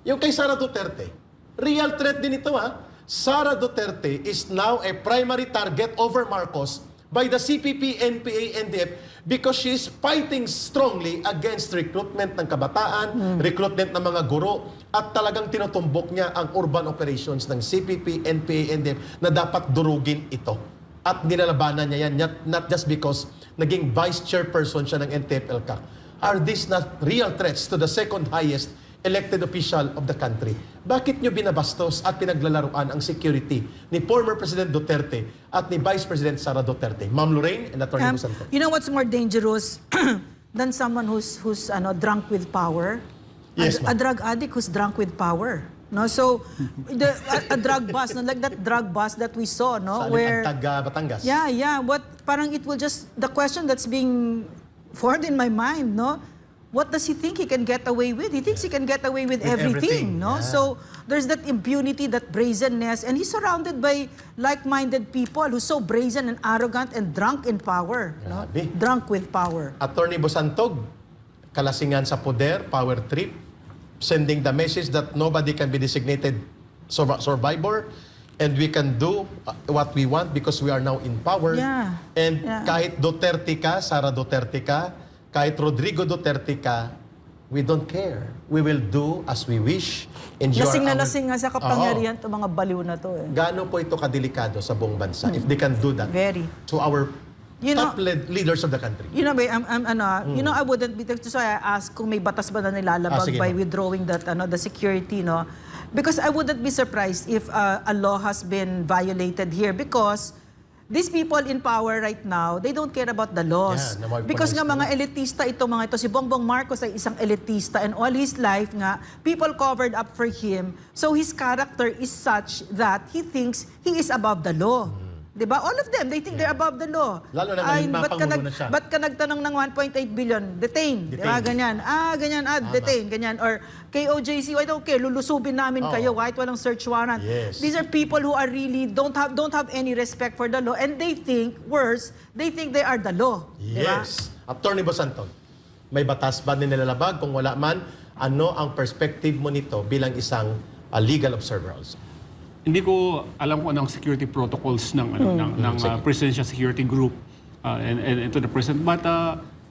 Yung kay Sara Duterte, real threat din ito ha. Sara Duterte is now a primary target over Marcos by the CPP, NPA, NDF because she is fighting strongly against recruitment ng kabataan, recruitment ng mga guro, at talagang tinutumbok niya ang urban operations ng CPP, NPA, NDF na dapat durugin ito. At nilalabanan niya yan, not just because naging vice chairperson siya ng NTF-ELCAC. Are these not real threats to the second highest elected official of the country? Bakit nyo binabastos at pinaglalaruan ang security ni former President Duterte at ni Vice President Sara Duterte? Ma'am Lorraine and Attorney Busanto. You know what's more dangerous than someone who's drunk with power? Yes, A drug addict who's drunk with power. No, so a drug bust, no, like that drug bust that we saw, no, Sa where Batangas. yeah, what parang it will just the question that's being formed in my mind, no. What does he think he can get away with? He thinks he can get away with everything, no? Yeah. So there's that impunity, that brazenness, and he's surrounded by like-minded people who's so brazen and arrogant and drunk in power, no? Grabe. Drunk with power. Attorney Busantog, kalasingan sa poder, power trip, sending the message that nobody can be designated survivor and we can do what we want because we are now in power. Yeah. And Yeah. kahit Duterte ka, Sara Duterte ka, kahit Rodrigo Duterte ka, we don't care. We will do as we wish. Enjoy Lasing na our- lasing nga sa kapangyarihan itong mga baliw na to, eh. Gaano po ito kadelikado sa buong bansa if they can do that Very. to our You know- top leaders of the country? You know, you know, I wouldn't be, that's why I asked kung may batas ba na nilalabag sige, by ma'am. withdrawing that, the security, no? Because I wouldn't be surprised if a law has been violated here because these people in power right now, they don't care about the laws. Yeah, Because nga na-marginalize mga elitista mga ito, si Bongbong Marcos ay isang elitista and all his life nga, people covered up for him. So his character is such that he thinks he is above the law. Diba? All of them, they think they're above the law. Lalo na Ay, ngayon, mapangulo na siya. ba't ka nagtanong ng 1.8 billion? Detain. Detain. Diba? Ganyan. Detain. Ganyan. Or KOJC, I don't care, lulusubin namin Oo. kayo kahit walang search warrant. Yes. These are people who are really don't have any respect for the law and they think, worse, they think they are the law. Diba? Yes. Attorney Bosanton, may batas ba din nilalabag? Kung wala man, ano ang perspective mo nito bilang isang legal observer also? Hindi ko alam kung anong security protocols ng Presidential Security Group and to the President. But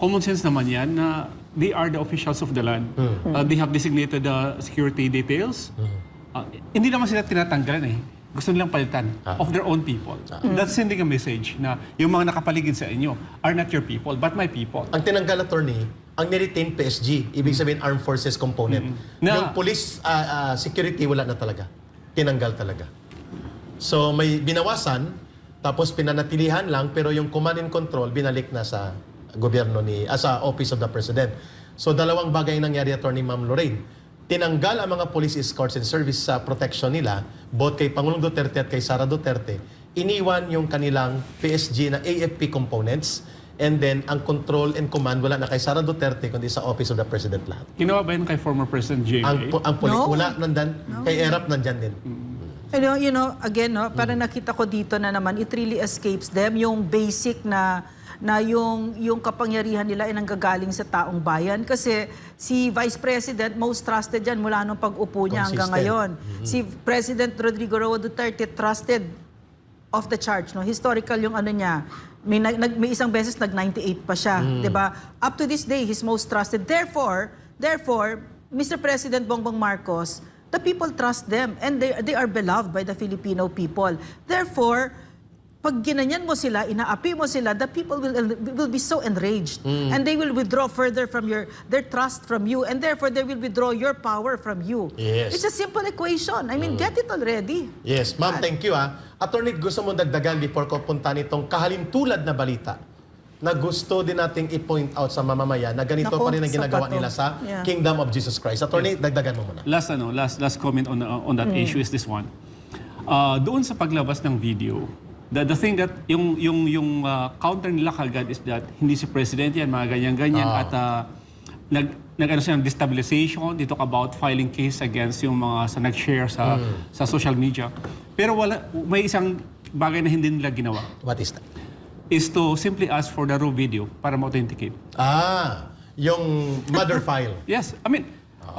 common sense naman yan na they are the officials of the land. They have designated security details. Hindi naman sila tinatanggalan eh. Gusto nilang palitan of their own people. That's sending a message na yung mga nakapaligid sa inyo are not your people, but my people. Ang tinanggal, attorney, ang niretain PSG, ibig sabihin Armed Forces component. Yung police security, wala na talaga. Tinanggal talaga. So may binawasan, tapos pinanatilihan lang, pero yung command and control, binalik na sa gobyerno sa Office of the President. So dalawang bagay nangyari, Attorney Ma'am Lorraine. Tinanggal ang mga police escorts and service sa protection nila, both kay Pangulong Duterte at kay Sara Duterte. Iniwan yung kanilang PSG na AFP components, and then ang control and command wala na kay Sara Duterte kundi sa Office of the President lahat. Ginawa ba yun kay former President JFK? Ang No. wala nandan, kay ERAP nandyan din. You know, again, no, parang nakita ko dito na naman, it really escapes them yung basic na yung kapangyarihan nila ay nanggagaling sa taong bayan. Kasi si Vice President, most trusted yan mula nung pag-upo niya hanggang Consistent. ngayon. Si President Rodrigo Roa Duterte, trusted off the charge. No? Historical yung ano niya. May isang beses nag-98 pa siya. Diba? Up to this day, he's most trusted. Therefore, Mr. President Bongbong Marcos, the people trust them and they are beloved by the Filipino people. Therefore, pag ginanyan mo sila, inaapi mo sila, the people will be so enraged. And they will withdraw further from their trust from you. And therefore, they will withdraw your power from you. Yes. It's a simple equation. I mean, get it already. Yes, ma'am, thank you Attorney, gusto mo dagdagan before ko punta nitong kahalintulad na balita na gusto din nating i-point out sa mamamayan na ganito Naku, pa rin ang ginagawa sapato. nila sa Yeah. Kingdom of Jesus Christ. Attorney, dagdagan mo muna. Last comment on that issue is this one. Doon sa paglabas ng video, the thing that yung counter nila kagad is that hindi si President yan, mga ganyan-ganyan at nag-ano siya ng destabilization. They talk about filing case against yung mga nag-share sa social media. Pero may isang bagay na hindi nila ginawa What is that? is to simply ask for the raw video para ma-authenticate. Yung mother file. Yes, I mean,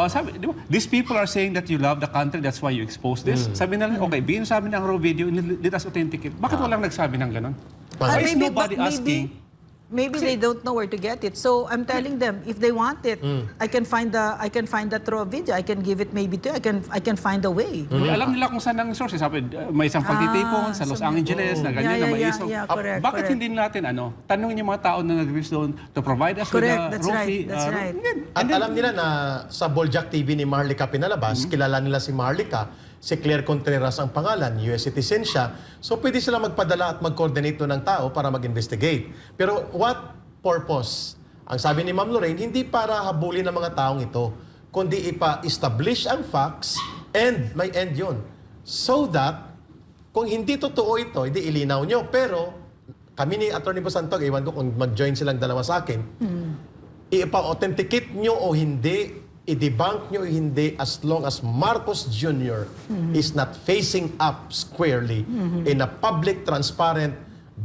Sabi, di ba? These people are saying that you love the country, that's why you expose this. Sabi nila, okay, bigyan sa amin ang raw video, let us authenticate. Bakit walang nagsabi ng ganon? Why is nobody asking? Maybe they don't know where to get it. So I'm telling them, if they want it, I can find that raw video. I can give it maybe to you. I can find a way. Alam nila kung saan ang source. Sabi, may isang pagtitipon sa Los Angeles na ganyan na may isang. Correct, Bakit correct. hindi natin tanungin yung mga tao na nag-reach doon to provide us with Correct, a that's trophy? right, that's right. At alam nila na sa Boljak TV ni Marlica pinalabas, kilala nila si Marlica, si Claire Contreras ang pangalan, US citizen siya. So pwede sila magpadala at mag-coordinate ng tao para mag-investigate. Pero what purpose? Ang sabi ni Ma'am Lorraine, hindi para habulin ng mga taong ito, kundi ipa-establish ang facts and may end yun. So that, kung hindi totoo ito, hindi ilinaw nyo. Pero, kami ni Atty. Bosantog, iwan ko kung mag-join silang dalawa sa akin, ipa-authenticate nyo o hindi, i-debunk nyo o hindi, as long as Marcos Jr. is not facing up squarely in a public, transparent,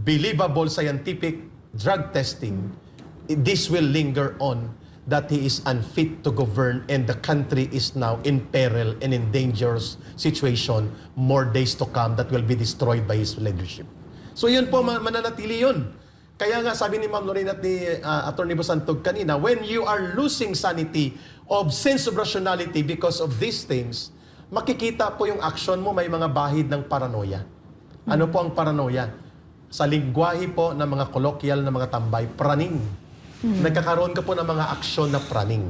believable, scientific drug testing, this will linger on that he is unfit to govern and the country is now in peril and in dangerous situation more days to come that will be destroyed by his leadership. So yun po, mananatili yun. Kaya nga sabi ni Ma'am Lorraine at ni Atty. Bosantog kanina, when you are losing sanity of sense of rationality because of these things, makikita po yung action mo may mga bahid ng paranoia. Ano po ang paranoia? Sa lingwahe po ng mga colloquial na mga tambay, praning. Nagkakaroon ka po ng mga aksyon na praning.